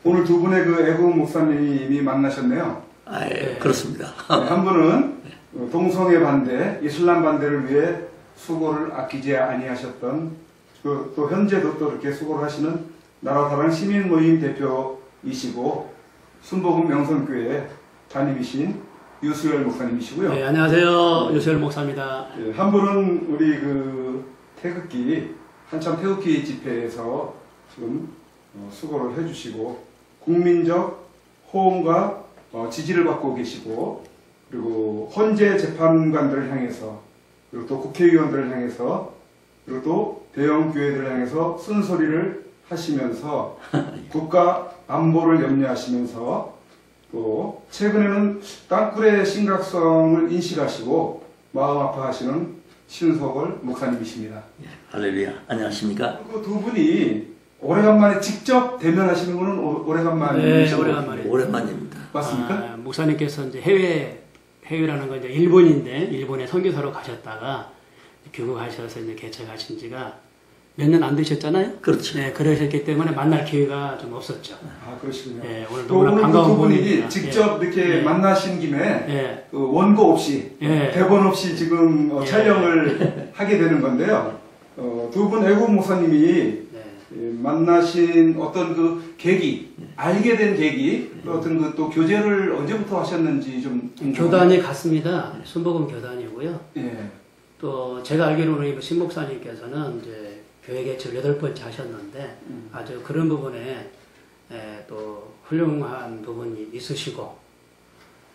오늘 두 분의 그 애국 목사님이 만나셨네요. 아, 예, 그렇습니다. 한 분은 동성애 반대, 이슬람 반대를 위해 수고를 아끼지 아니하셨던 또 현재도 또 이렇게 수고를 하시는 나라사랑 시민 모임 대표이시고 순복음 명성교회 담임이신 유수열 목사님이시고요. 네, 안녕하세요. 유수열 목사입니다. 예, 한 분은 우리 그 태극기 한참 태극기 집회에서 지금 수고를 해주시고 국민적 호응과 지지를 받고 계시고 그리고 헌재 재판관들을 향해서 그리고 또 국회의원들을 향해서 그리고 또 대형 교회들을 향해서 쓴소리를 하시면서 국가 안보를 염려하시면서 또 최근에는 땅굴의 심각성을 인식하시고 마음 아파하시는 신석월 목사님이십니다. 예, 할렐루야. 안녕하십니까? 그 두 분이 오래간만에 직접 대면하시는 분은 오래간만이시죠? 네, 오랜만입니다. 맞습니까? 목사님께서 이제 해외라는 건 이제 일본인데 일본에 선교사로 가셨다가 귀국하셔서 이제 개척하신 지가 몇 년 안 되셨잖아요. 그렇죠. 네, 그러셨기 때문에 만날 기회가 좀 없었죠. 아, 그러시군요. 네, 오늘 너무나 반가운 두 분이 분입니다. 직접 이렇게 만나신 김에 네. 그 원고 없이 대본 없이 지금 촬영을 하게 되는 건데요. 두 분 애국 목사님이 만나신 어떤 그 계기, 알게 된 계기, 어떤 그 또 교제를 언제부터 하셨는지 좀 교단이 같습니다. 순복음 교단이고요. 예. 또 제가 알기로는 신 목사님께서는 이제 교회 개척을 8번째 하셨는데 아주 그런 부분에 또 훌륭한 부분이 있으시고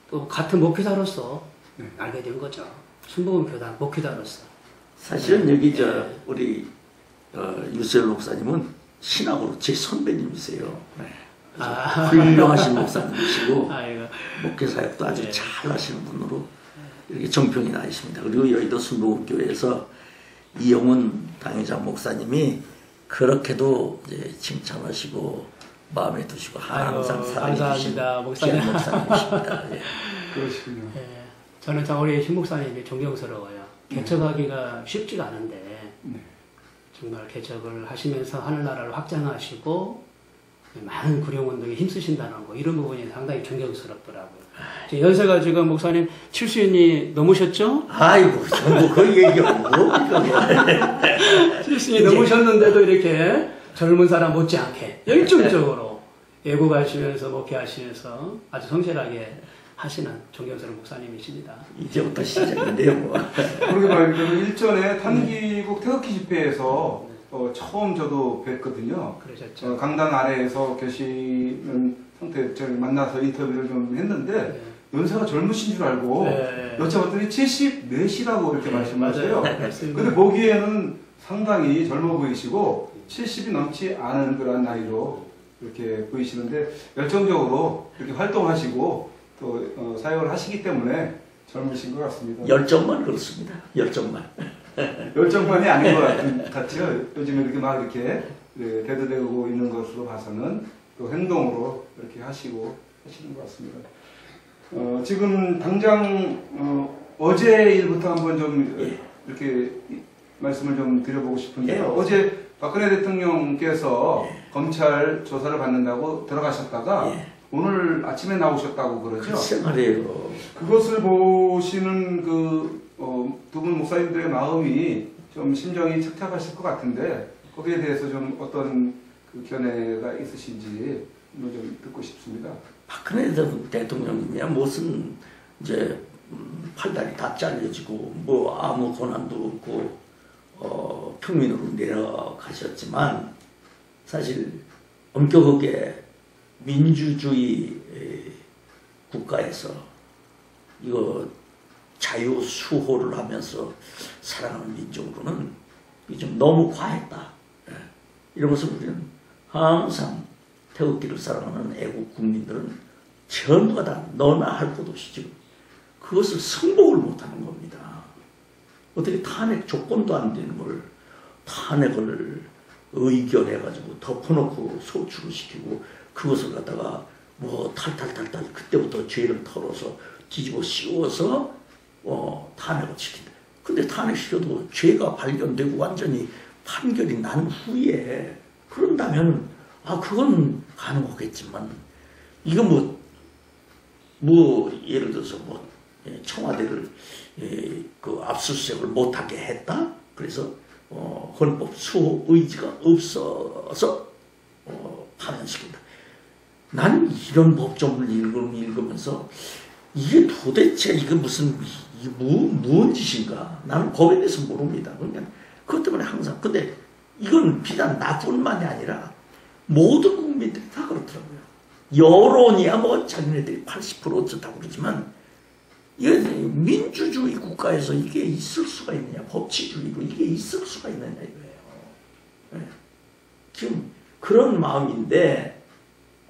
또 같은 목회자로서 알게 된 거죠. 순복음 교단 목회자로서. 사실은 여기 우리 유수열 목사님은 신학으로 제 선배님이세요. 네. 훌륭하신 목사님이시고 목회 사역도 아주 잘 하시는 분으로 이렇게 정평이 나 있습니다. 그리고 여의도 순복음교회에서 이영훈 당회장 목사님이 그렇게도 이제 칭찬하시고 마음에 두시고 항상 사랑해 주신 목사님. 목사님이십니다. 예. 그러시군요. 저는 참 우리 신 목사님이 존경스러워요. 개척하기가 쉽지가 않은데 정말 개척을 하시면서 하늘나라를 확장하시고 많은 구령운동에 힘쓰신다는 거 이런 부분이 상당히 존경스럽더라고요. 연세가 지금 목사님 70이 넘으셨죠? 아이고 전부 그 얘기하고 뭡니까 70이 넘으셨는데도 이렇게 젊은 사람 못지않게 열정적으로 애국하시면서 목회하시면서 아주 성실하게 하시는 존경스러운 목사님이십니다. 이제부터 시작인데요 뭐. 그러게 말입니다. 일전에 탄기국 태극기 집회에서 처음 저도 뵀거든요. 그러셨죠. 강당 아래에서 계시는 상태 저를 만나서 인터뷰를 좀 했는데 연세가 젊으신 줄 알고 여쭤봤더니 74시라고 이렇게 말씀하세요. 근데 보기에는 상당히 젊어 보이시고 70이 넘지 않은 그런 나이로 이렇게 보이시는데 열정적으로 이렇게 활동하시고 또 사역을 하시기 때문에 젊으신 것 같습니다. 열정만 그렇습니다. 열정만. 열정만이 아닌 것 같죠. 요즘에 이렇게 막 이렇게 대두되고 있는 것으로 봐서는 또 행동으로 이렇게 하시는 것 같습니다. 지금 당장 어제 일부터 한번 좀 이렇게 말씀을 좀 드려보고 싶은데요. 어제 박근혜 대통령께서 검찰 조사를 받는다고 들어가셨다가 오늘 아침에 나오셨다고 그러죠? 글쎄 말이에요. 그것을 보시는 두 분 목사님들의 마음이 좀 심정이 착잡하실 것 같은데 거기에 대해서 좀 어떤 그 견해가 있으신지 좀 듣고 싶습니다. 박근혜 대통령이냐 무슨 이제 팔다리 다 잘려지고 뭐 아무 고난도 없고 평민으로 내려가셨지만 사실 엄격하게 민주주의 국가에서 이거 자유 수호를 하면서 살아가는 민족으로는 좀 너무 과했다. 이러면서 우리는 항상 태극기를 사랑하는 애국 국민들은 전부가 다 너나 할 것 없이 지금 그것을 승복을 못하는 겁니다. 어떻게 탄핵 조건도 안 되는 걸 탄핵을 의결해가지고 덮어놓고 소출을 시키고 그것을 갖다가 뭐 탈탈탈탈 그때부터 죄를 털어서 뒤집어 씌워서 탄핵을 시킨다. 근데 탄핵시켜도 죄가 발견되고 완전히 판결이 난 후에 그런다면 그건 가능하겠지만, 이거 예를 들어서 청와대를 그 압수수색을 못하게 했다? 그래서 헌법 수호 의지가 없어서 파면시킨다. 난 이런 법조문을 읽으면서 이게 도대체 이게 무슨 짓인가? 나는 법에 대해서 모릅니다. 그러니까 그것 때문에 항상, 근데 이건 비단 나뿐만이 아니라 모든 국민들이 다 그렇더라고요. 여론이야 자기네들이 80% 어쩌다고 그러지만, 이게 민주주의 국가에서 이게 있을 수가 있느냐, 법치주의로 이게 있을 수가 있느냐 이거예요. 네. 지금 그런 마음인데,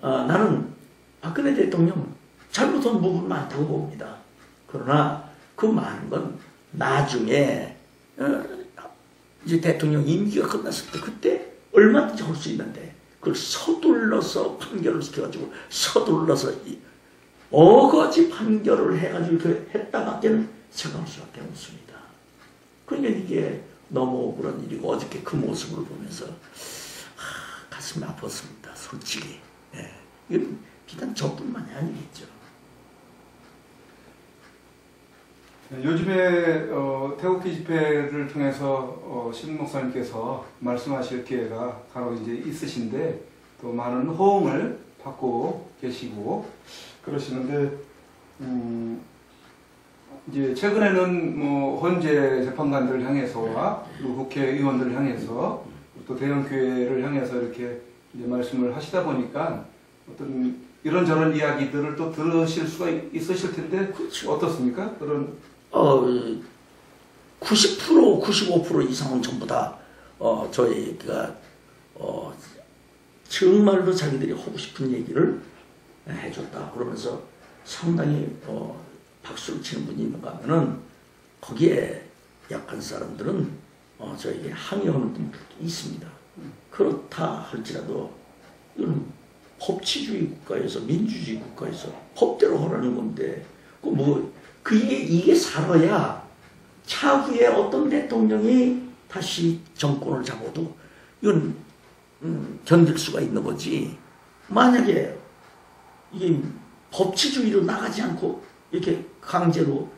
나는 박근혜 대통령 잘못한 부분 많다고 봅니다. 그러나 그 많은 건 나중에 이제 대통령 임기가 끝났을 때 그때 얼마든지 할 수 있는데, 그걸 서둘러서 판결을 시켜가지고 서둘러서 어거지 판결을 해가지고 했다밖에는 생각할 수밖에 없습니다. 그러니까 이게 너무 억울한 일이고, 어저께 그 모습을 보면서 가슴이 아팠습니다. 솔직히. 예. 이건 비단 저뿐만이 아니겠죠. 요즘에 태극기 집회를 통해서 신국 목사님께서 말씀하실 기회가 간혹 이제 있으신데, 또 많은 호응을 받고 계시고 그러시는데, 이제 최근에는 헌재 재판관들을 향해서와 그리고 국회의원들을 향해서 또 대형교회를 향해서 이렇게 이제 말씀을 하시다 보니까 어떤 이런저런 이야기들을 또 들으실 수가 있으실 텐데, 그렇죠. 어떻습니까? 그런 90%, 95% 이상은 전부 다 저희가 정말로 자기들이 하고 싶은 얘기를 해줬다. 그러면서 상당히 박수를 치는 분이 있는가 하면은, 거기에 약한 사람들은 저에게 항의하는 분들도 있습니다. 그렇다 할지라도 이건 법치주의 국가에서, 민주주의 국가에서 법대로 하라는 건데, 이게 살아야 차후에 어떤 대통령이 다시 정권을 잡아도 이건 견딜 수가 있는 거지. 만약에 이게 법치주의로 나가지 않고 이렇게 강제로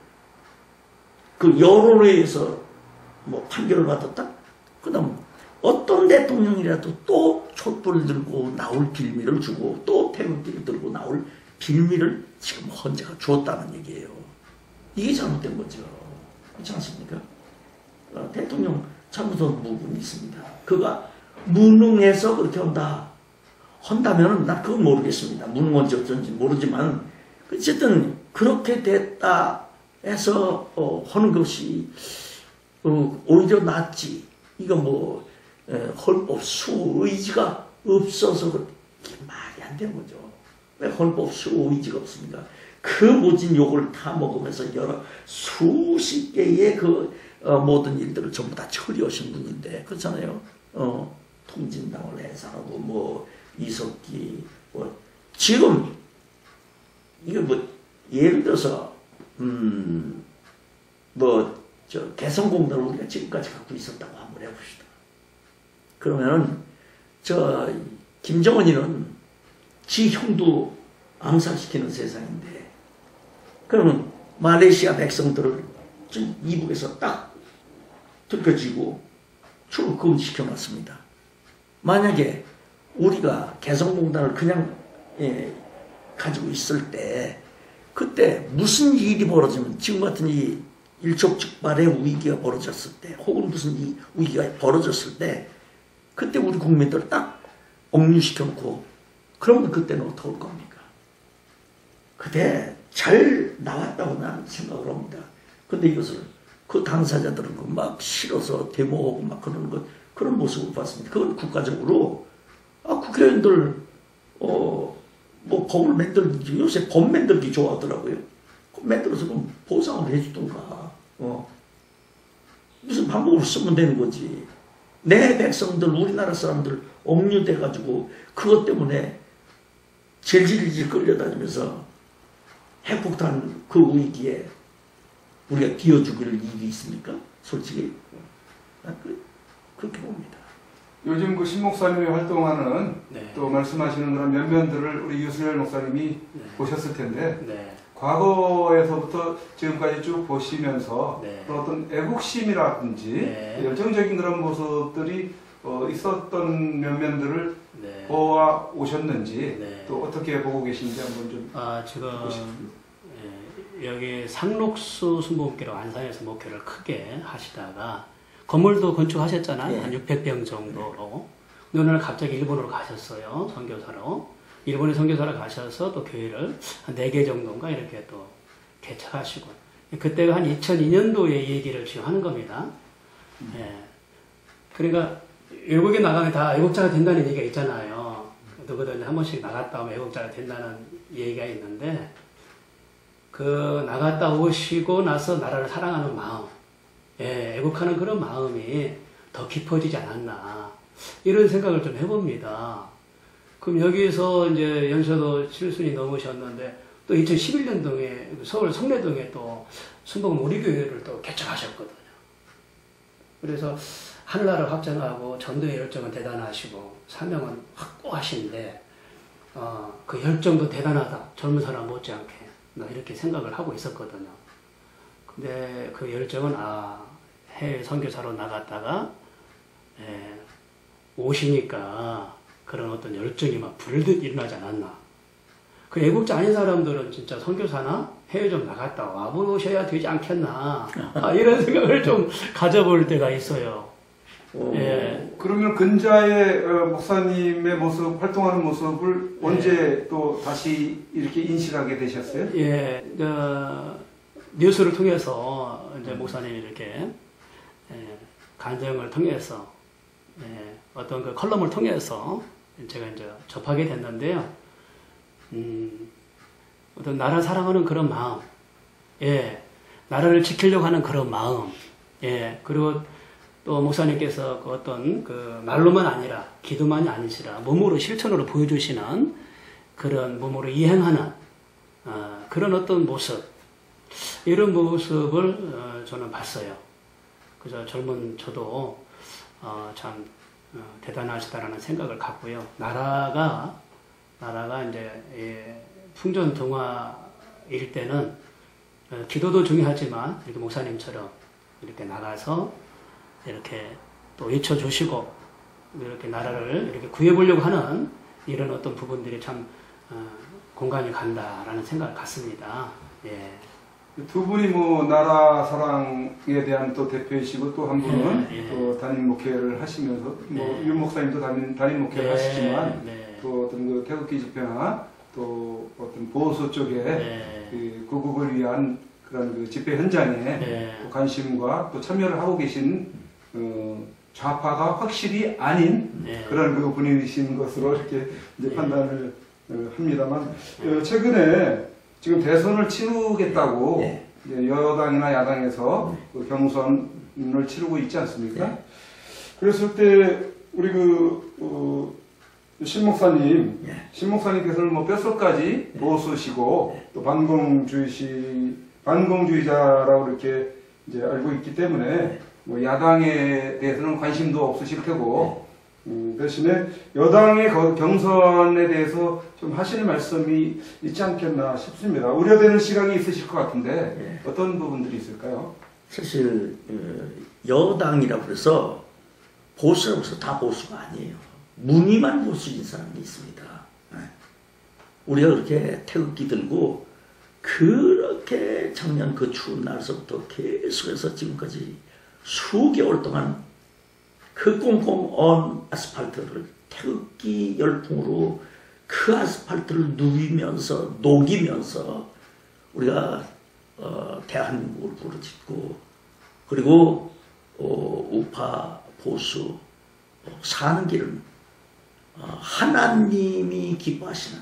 그 여론에 의해서 판결을 받았다? 그다음 어떤 대통령이라도 또 촛불을 들고 나올 빌미를 주고, 또 태극기를 들고 나올 빌미를 지금 헌재가 주었다는 얘기예요. 이게 잘못된 거죠. 그렇지 않습니까? 대통령 잘못한 부분이 있습니다. 그가 무능해서 그렇게 한다면은 난 그건 모르겠습니다. 무능한지 어쩐지 모르지만, 어쨌든 그렇게 됐다 해서 하는 것이 오히려 낫지. 이거 헌법 수호 의지가 없어서 그게 말이 안 되는 거죠. 왜 헌법 수호 의지가 없습니까? 그 모진 욕을 다 먹으면서 수십 개의 모든 일들을 전부 다 처리하신 분인데, 그렇잖아요. 통진당을 해산하고 이석기 지금 이거 예를 들어서 개성공단을 우리가 지금까지 갖고 있었다고 한번 해봅시다. 그러면은 김정은이는 지 형도 암살시키는 세상인데, 그러면 말레이시아 백성들을 이북에서 딱 들켜쥐고 출국 금지시켜놨습니다. 만약에 우리가 개성공단을 그냥 가지고 있을 때, 그때 무슨 일이 벌어지면, 지금 같은 이 일촉즉발의 위기가 벌어졌을 때, 혹은 무슨 이 위기가 벌어졌을 때, 그때 우리 국민들을 딱 억류시켜놓고, 그러면 그때는 어떻게 할 겁니까? 그때 잘 나갔다고 나는 생각을 합니다. 근데 이것을 그 당사자들은 막 싫어서 데모하고 막 그런 모습을 봤습니다. 그건 국가적으로 국회의원들 법을 만들기, 요새 법 만들기 좋아하더라고요. 만들어서 그럼 보상을 해주던가 무슨 방법을 쓰면 되는 거지. 내 백성들, 우리나라 사람들 억류돼가지고 그것 때문에 질질질 끌려다니면서 핵폭탄 그 위기에 우리가 기어 죽일 일이 있습니까? 솔직히 그렇게 봅니다. 요즘 그 신목사님이 활동하는 네. 또 말씀하시는 그런 면면들을 우리 유순열 목사님이 네. 보셨을 텐데 네. 과거에서부터 지금까지 쭉 보시면서 네. 또 어떤 애국심이라든지 네. 열정적인 그런 모습들이 있었던 면면들을 네. 보아 오셨는지 네. 또 어떻게 보고 계신지 한번 좀 지금 듣고 싶습니다. 여기 상록수 순복음교로 안산에서 목회를 크게 하시다가 건물도 건축하셨잖아요. 네. 한 600평 정도로. 오늘 갑자기 일본으로 가셨어요. 선교사로. 일본에 선교사로 가셔서 또 교회를 한 4개 정도인가 이렇게 또 개척하시고. 그때가 한 2002년도에 얘기를 지금 하는 겁니다. 예. 그러니까 외국에 나가면 다 애국자가 된다는 얘기가 있잖아요. 누구든 한 번씩 나갔다 오면 애국자가 된다는 얘기가 있는데 그 나갔다 오시고 나서 나라를 사랑하는 마음, 예, 애국하는 그런 마음이 더 깊어지지 않았나 이런 생각을 좀 해봅니다. 그럼 여기서 이제 연세도 7순이 넘으셨는데 또 2011년도에 서울 성내동에 또 순복음 우리교회를 또 개척하셨거든요. 그래서 하늘나라를 확장하고 전도의 열정은 대단하시고 사명은 확고하신데 그 열정도 대단하다. 젊은 사람 못지않게 나 이렇게 생각을 하고 있었거든요. 근데 그 열정은 해외 선교사로 나갔다가 오시니까 그런 어떤 열정이 막 불듯 일어나지 않았나. 그 애국자 아닌 사람들은 진짜 선교사나 해외 좀 나갔다 와보셔야 되지 않겠나. 이런 생각을 좀 가져볼 때가 있어요. 예. 그러면 근자의 목사님의 모습, 활동하는 모습을 언제 또 다시 이렇게 인식하게 되셨어요? 예, 뉴스를 통해서 이제 목사님이 이렇게 간증을 통해서 어떤 그 컬럼을 통해서 제가 이제 접하게 됐는데요. 어떤 나라 사랑하는 그런 마음, 나라를 지키려고 하는 그런 마음, 그리고 또 목사님께서 그 어떤 그 말로만 아니라 기도만이 아니시라 몸으로 실천으로 보여주시는 그런 몸으로 이행하는 그런 어떤 모습, 이런 모습을 저는 봤어요. 그래서 젊은 저도 참 대단하시다라는 생각을 갖고요. 나라가 이제 풍전등화일 때는 기도도 중요하지만 이렇게 목사님처럼 이렇게 나가서 이렇게 또 외쳐주시고 이렇게 나라를 이렇게 구해보려고 하는 이런 어떤 부분들이 참 공감이 간다라는 생각을 갖습니다. 예. 두 분이 뭐 나라 사랑에 대한 또 대표이시고 또 한 분은 또 담임 목회를 하시면서 뭐 윤 목사님도 담임 목회를 하시지만 또 어떤 그 태극기 집회나 또 어떤 보수 쪽에 그 구국을 위한 그런 그 집회 현장에 또 관심과 또 참여를 하고 계신 좌파가 확실히 아닌 그런 그 분이신 것으로 이렇게 이제 판단을 합니다만 최근에 지금 대선을 치르겠다고 이제 여당이나 야당에서 그 경선을 치르고 있지 않습니까? 그랬을 때 우리 신 목사님께서는 뭐 뼛속까지 보수시고 또 반공주의자라고 이렇게 이제 알고 있기 때문에 뭐 야당에 대해서는 관심도 없으실 테고 대신에 여당의 경선에 대해서 좀 하시는 말씀이 있지 않겠나 싶습니다. 우려되는 시각이 있으실 것 같은데 어떤 부분들이 있을까요? 사실 여당이라고 해서 보수라고 해서 다 보수가 아니에요. 무늬만 보수인 사람이 있습니다. 우리가 그렇게 태극기 들고 그렇게 작년 그 추운 날서부터 계속해서 지금까지 수개월 동안 그 꽁꽁 언 아스팔트를 태극기 열풍으로 그 아스팔트를 누비면서 녹이면서 우리가 대한민국을 부르짖고 그리고 우파 보수 사는 길은 하나님이 기뻐하시는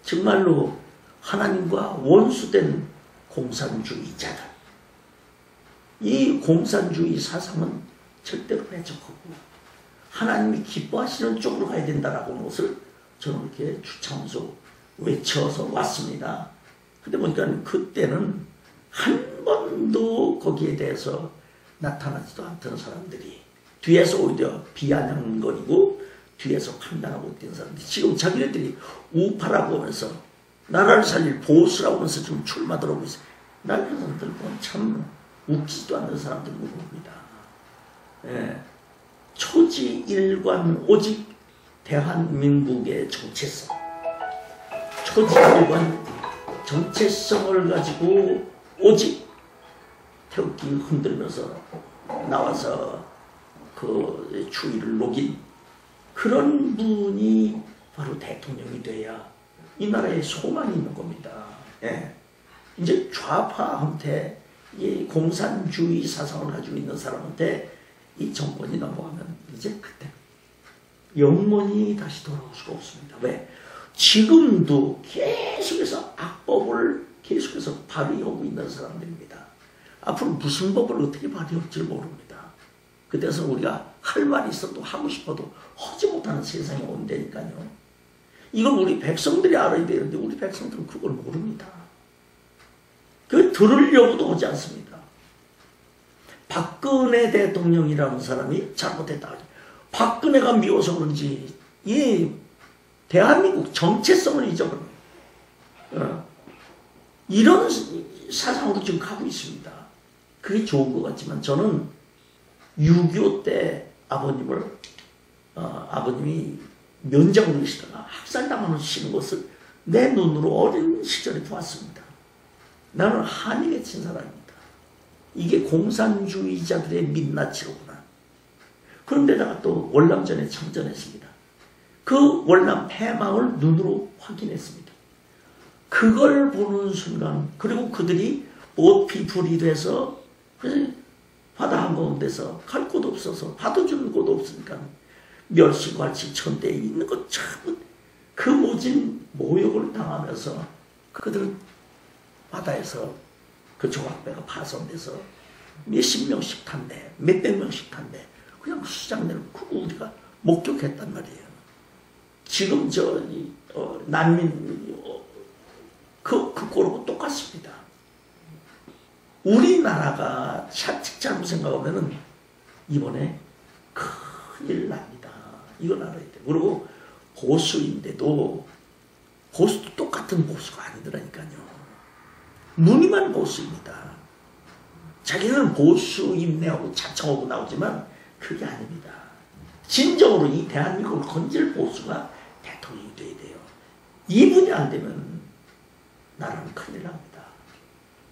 정말로 하나님과 원수된 공산주의자들, 이 공산주의 사상은 절대로 배척하고 하나님이 기뻐하시는 쪽으로 가야 된다라고 하는 것을 저는 이렇게 추천해서 외쳐서 왔습니다. 근데 보니까 그때는 한 번도 거기에 대해서 나타나지도 않던 사람들이 뒤에서 오히려 비아냥거리고 뒤에서 판단하고 있던 사람들이 지금 자기네들이 우파라고 하면서 나라를 살릴 보수라고 하면서 지금 출마들어오고 있어요. 난 그 사람들 보면 참 웃기지도 않는 사람들 봅니다. 예. 초지일관 오직 대한민국의 정체성, 초지일관 정체성을 가지고 오직 태극기 흔들면서 나와서 그 추위를 녹인 그런 분이 바로 대통령이 돼야 이 나라에 소망이 있는 겁니다. 예. 이제 좌파한테 이 공산주의 사상을 가지고 있는 사람한테 이 정권이 넘어가면 이제 그때 영원히 다시 돌아올 수가 없습니다. 왜? 지금도 계속해서 악법을 계속해서 발휘하고 있는 사람들입니다. 앞으로 무슨 법을 어떻게 발휘할지 모릅니다. 그때서 우리가 할 말이 있어도 하고 싶어도 하지 못하는 세상이 온다니까요. 이걸 우리 백성들이 알아야 되는데 우리 백성들은 그걸 모릅니다. 그 들으려고도 하지 않습니다. 박근혜 대통령이라는 사람이 잘못했다. 박근혜가 미워서 그런지 이 대한민국 정체성을 잊어버려요. 이런 사상으로 지금 가고 있습니다. 그게 좋은 것 같지만 저는 6.25 때 아버님이 면장으로 계시다가 학살당하시는 것을 내 눈으로 어린 시절에 보았습니다. 나는 한이 맺힌 사람입니다. 이게 공산주의자들의 민낯이로구나. 그런데다가 또 월남전에 참전했습니다. 그 월남 패망을 눈으로 확인했습니다. 그걸 보는 순간 그리고 그들이 보피풀이 돼서 바다 한가운데서 갈 곳 없어서 받아주는 곳 없으니까 멸시관치 천대에 있는 것 참 그 모진 모욕을 당하면서 그들은 바다에서 그 조각배가 파손돼서 몇십 명씩 탄대 몇백 명씩 탄대 그냥 수장내를 우리가 목격했단 말이에요. 지금 난민 그 꼴하고 똑같습니다. 우리나라가 자칫 잘못 생각하면은 이번에 큰일 납니다. 이걸 알아야 돼. 그리고 보수인데도 보수도 똑같은 보수가 아니더라니까요. 무늬만 보수입니다. 자기는 보수 인내하고 자청하고 나오지만 그게 아닙니다. 진정으로 이 대한민국을 건질 보수가 대통령이 돼야 돼요. 이분이 안 되면 나라는 큰일 납니다.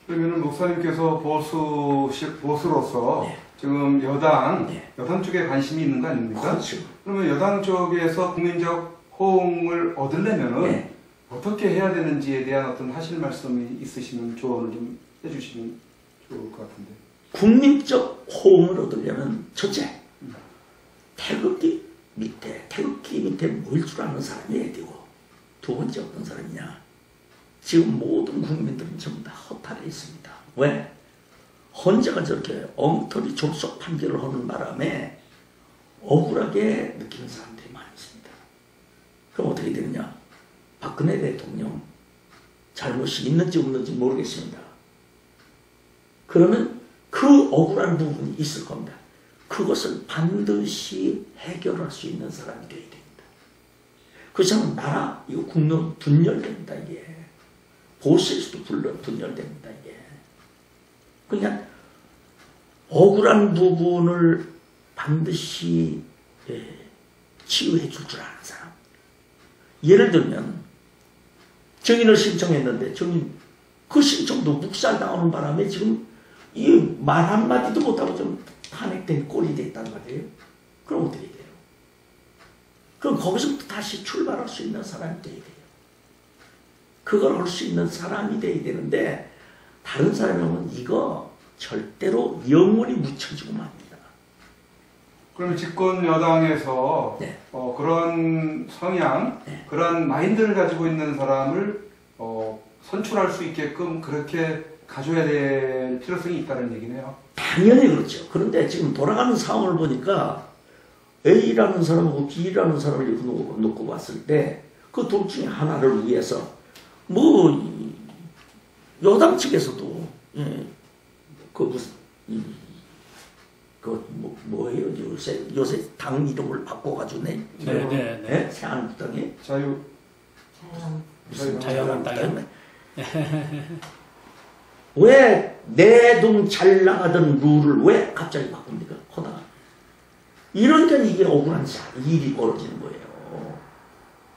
그러면 목사님께서 보수로서 네. 지금 여당 네. 쪽에 관심이 있는 거 아닙니까? 그렇죠. 그러면 여당 쪽에서 국민적 호응을 얻으려면은 네. 어떻게 해야 되는지에 대한 어떤 하실 말씀이 있으시면 조언을 좀 해주시면 좋을 것 같은데. 국민적 호응을 얻으려면 첫째, 태극기 밑에 모일 줄 아는 사람이어야 되고 두 번째 어떤 사람이냐. 지금 모든 국민들은 전부 다 허탈해 있습니다. 왜? 헌재가 저렇게 엉터리 졸속 판결을 하는 바람에 억울하게 느끼는 사람들이 많습니다. 그럼 어떻게 되느냐? 박근혜 대통령 잘못이 있는지 없는지 모르겠습니다. 그러면 그 억울한 부분이 있을 겁니다. 그것을 반드시 해결할 수 있는 사람이 되어야 됩니다. 그렇지만 나라, 이거 국론 분열됩니다. 이게 보수에서도 분열됩니다. 이게 그냥 억울한 부분을 반드시 치유해 줄 줄 아는 사람. 예를 들면 정인을 신청했는데 정인 그 신청도 묵살당하는 바람에 지금 이 말 한마디도 못하고 좀 탄핵된 꼴이 됐단 말이에요. 그럼 어떻게 돼요? 그럼 거기서부터 다시 출발할 수 있는 사람이 돼야 돼요. 그걸 할 수 있는 사람이 돼야 되는데 다른 사람은 이거 절대로 영원히 묻혀지고 맙니다. 그러면 집권 여당에서 네. 그런 성향, 네. 그런 마인드를 가지고 있는 사람을 선출할 수 있게끔 그렇게 가져야 될 필요성이 있다는 얘기네요. 당연히 그렇죠. 그런데 지금 돌아가는 상황을 보니까 A라는 사람하고 B라는 사람을 이렇게 놓고 봤을 때 그 둘 중에 하나를 위해서 여당 측에서도 그 무슨 뭐예요? 요새 당 이름을 바꿔가지고 새한국당에 자유한국당. 왜 내동 잘 나가던 룰을 왜 갑자기 바꿉니까? 하다가 이러니까 이게 억울한 일이 벌어지는 거예요.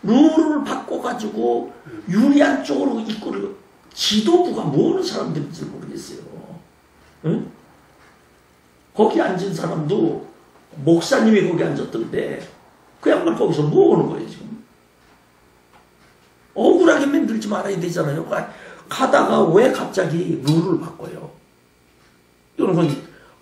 룰을 바꿔가지고 유리한 쪽으로 이끌고 지도부가 뭐 하는 사람들인지 모르겠어요. 응? 거기 앉은 사람도 목사님이 거기 앉았던데 그 양반 거기서 뭐 하는 거예요 지금? 억울하게 만들지 말아야 되잖아요. 가다가 왜 갑자기 룰을 바꿔요? 이런 건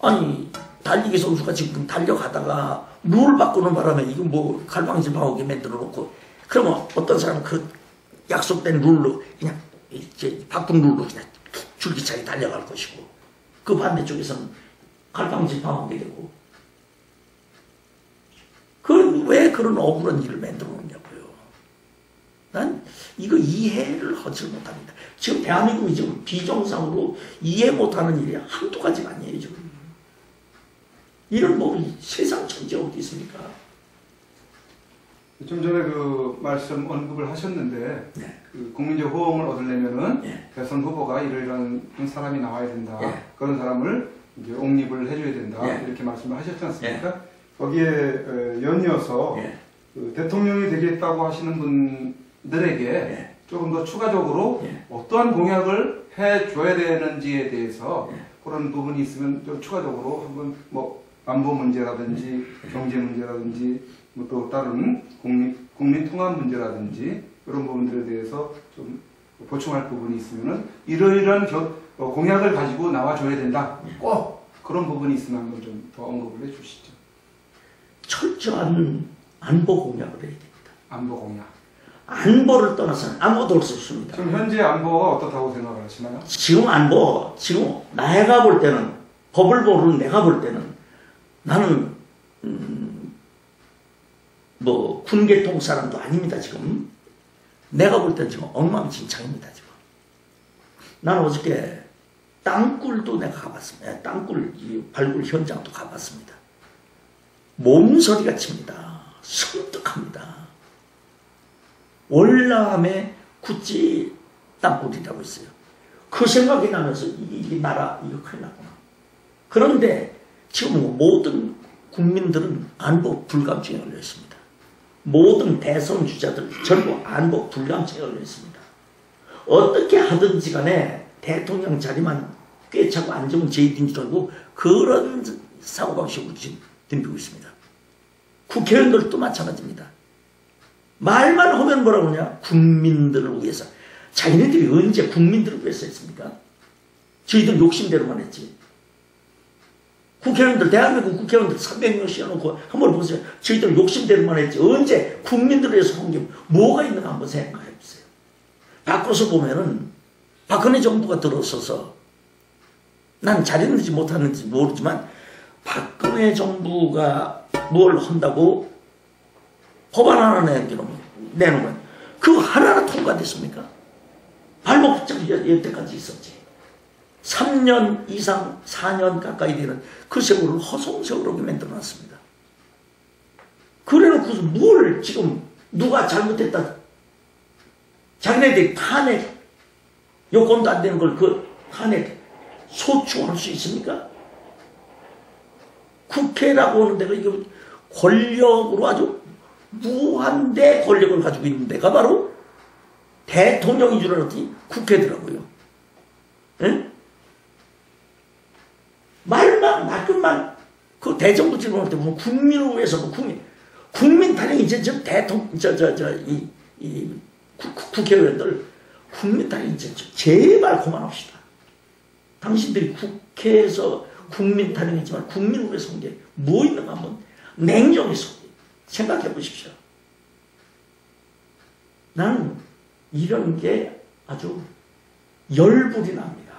아니 달리기 선수가 지금 달려가다가 룰을 바꾸는 바람에 이거 뭐 갈팡질팡하게 만들어 놓고 그러면 어떤 사람은 그 약속된 룰로 그냥 이제 바꾼 룰로 그냥 줄기차게 달려갈 것이고 그 반대쪽에서는 갈팡질팡하게 되고 왜 그런 억울한 일을 만들어 놓냐고요. 난 이거 이해를 하지 못합니다. 지금 대한민국이 지금 비정상으로 이해 못하는 일이 한두 가지가 아니에요 지금. 이런 세상 천지 어디 있습니까? 좀 전에 그 말씀 언급을 하셨는데 네. 그 국민적 호응을 얻으려면은 네. 대선 후보가 이러이러한 사람이 나와야 된다. 네. 그런 사람을 이제 옹립을 해줘야 된다. 네. 이렇게 말씀을 하셨지 않습니까? 거기에 연이어서 그 대통령이 되겠다고 하시는 분들에게 조금 더 추가적으로 어떠한 공약을 해줘야 되는지에 대해서 그런 부분이 있으면 좀 추가적으로 한번 안보 문제라든지 경제 문제라든지 또 다른 국민 통합 문제라든지 이런 부분들에 대해서 좀 보충할 부분이 있으면은 이러이러한 공약을 가지고 나와줘야 된다. 꼭 그런 부분이 있으면 한번 좀 더 언급을 해주시죠. 철저한 안보 공약을 해야 됩니다. 안보 공약. 안보를 떠나서는 아무것도 할 수 없습니다. 지금 현재 안보가 어떻다고 생각을 하시나요? 지금 안보, 지금 내가 볼 때는 법을 모르는 내가 볼 때는 나는 군계통 사람도 아닙니다 지금. 내가 볼 때는 지금 엉망진창입니다 지금. 나는 어저께 땅굴도 내가 가봤습니다. 땅굴 발굴 현장도 가봤습니다. 몸서리가 칩니다. 섬뜩합니다. 월남에 구찌 땅굴이라고 있어요. 그 생각이 나면서 이 나라 이거 큰일 났구나. 그런데 지금 모든 국민들은 안보 불감증에 걸려 있습니다. 모든 대선 주자들 전부 안보 불감증에 걸려 있습니다. 어떻게 하든지 간에 대통령 자리만 꿰차고 앉으면 제일인 줄 알고 그런 사고방식으로 지금 덤비고 있습니다. 국회의원들도 마찬가지입니다. 말만 하면 뭐라고 그러냐? 국민들을 위해서. 자기네들이 언제 국민들을 위해서 했습니까? 저희들 욕심대로만 했지. 국회의원들, 대한민국 국회의원들 300명 씌워놓고 한번 보세요. 저희들 욕심대로만 했지. 언제 국민들을 위해서 한 게 뭐가 있는가 한번 생각해 보세요. 바꿔서 보면은 박근혜 정부가 들어서서 난 잘했는지 못했는지 모르지만 박근혜 정부가 뭘 한다고 법안 하나 내놓으면 그거 하나가 통과됐습니까? 발목 붙잡고 여태까지 있었지. 3년 이상 4년 가까이 되는 그 세월을 허송세월하게 만들어놨습니다. 그래놓고서 뭘 지금 누가 잘못했다 자기네들이 탄핵 요건도 안 되는 걸 그 탄핵 소추할 수 있습니까? 국회라고 하는 데가 이게 권력으로 아주 무한대 권력을 가지고 있는 데가 바로 대통령인 줄 알았더니 국회더라고요. 에? 말만 말끝만 그 대정부 질문할 때 보면 국민을 위해서 국민 탄핵이 이제 국회의원들 국민 탄핵 이제 제발 그만합시다. 당신들이 국회에서 국민 탄핵이지만 국민을 위해서 한 게 뭐 있는가 한번 냉정해서 생각해 보십시오. 나는 이런 게 아주 열불이 납니다.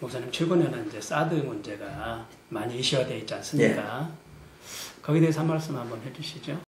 목사님 최근에는 이제 사드 문제가 많이 이슈화되어 있지 않습니까? 거기에 대해서 한 말씀 한번 해주시죠.